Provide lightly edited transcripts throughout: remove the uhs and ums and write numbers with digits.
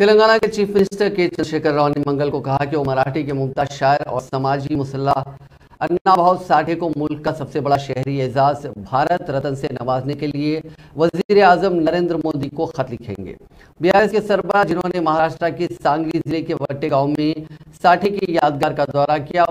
तेलंगाना के chief minister के चंद्रशेखर राव ने मंगल को कहा कि वो मराठी के मुमताज शायर और समाजी मुसल्लह अन्नाभाऊ साठे को मुल्क का सबसे बड़ा शहरी एजाज भारत रत्न से नवाजने के लिए वजीर आजम नरेंद्र मोदी को खत लिखेंगे। बीआरएस के सरबराह जिन्होंने महाराष्ट्र के सांगली जिले के वट्टे गांव में साठे की यादगार का दौरा किया,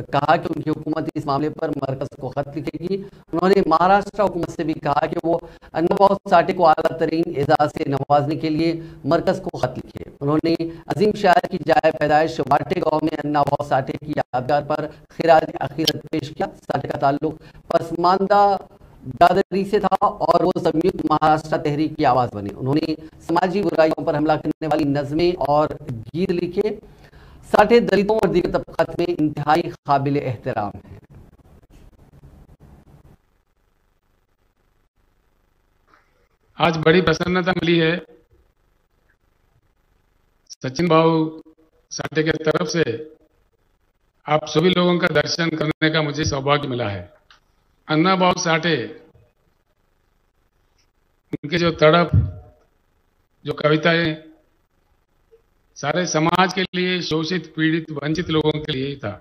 कहा कि उनकी हुकूमत इस मामले पर मरकज को खत लिखेगी। उन्होंने महाराष्ट्र हुकूमत से भी कहा कि वो अन्नाभाऊ साठे को आला तरीन एजाज से नवाजने के लिए मरकज को खत लिखे। उन्होंने अजीम शायर की जाए पैदाइश वाटे गांव में अन्नाभाऊ साठे की यादगार पर खिराज अकीदत पेश किया। साठे का ताल्लुक पसमानदा दादरी से था और वो संयुक्त महाराष्ट्र तहरीक की आवाज बने। उन्होंने समाजी बुराइयों पर हमला करने वाली नज़में और गीत लिखे। साठे दलितों और दीगर तबकात में इंतहाई काबिल एहतराम है। आज बड़ी प्रसन्नता मिली है सचिन भाऊ साठे के तरफ से आप सभी लोगों का दर्शन करने का मुझे सौभाग्य मिला है। अन्नाभाऊ साठे, उनके जो तड़प, जो कविताएं सारे समाज के लिए, शोषित, पीड़ित, वंचित लोगों के लिए ही था।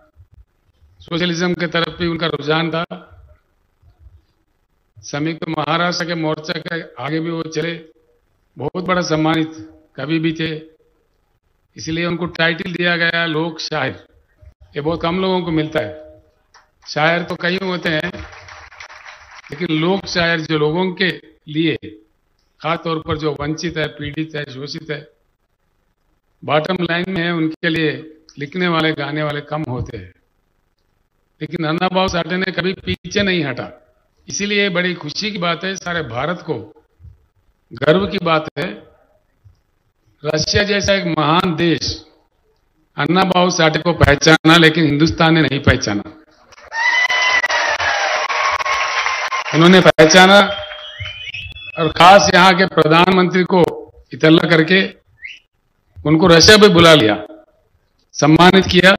सोशलिज्म के तरफ भी उनका रुझान था। संयुक्त महाराष्ट्र के मोर्चा के आगे भी वो चले, बहुत बड़ा सम्मानित कवि भी थे। इसलिए उनको टाइटल दिया गया लोक शायर। ये बहुत कम लोगों को मिलता है। शायर तो कई होते हैं, लेकिन लोक शायर जो लोगों के लिए, खास तौर पर जो वंचित है, पीड़ित है, शोषित है, बॉटम लाइन में है, उनके लिए लिखने वाले, गाने वाले कम होते हैं। लेकिन अन्नाभाऊ साठे ने कभी पीछे नहीं हटा। इसीलिए बड़ी खुशी की बात है, सारे भारत को गर्व की बात है। रशिया जैसा एक महान देश अन्नाभाऊ साठे को पहचाना, लेकिन हिंदुस्तान ने नहीं पहचाना। उन्होंने पहचाना और खास यहां के प्रधानमंत्री को इतला करके उनको रशिया पे बुला लिया, सम्मानित किया।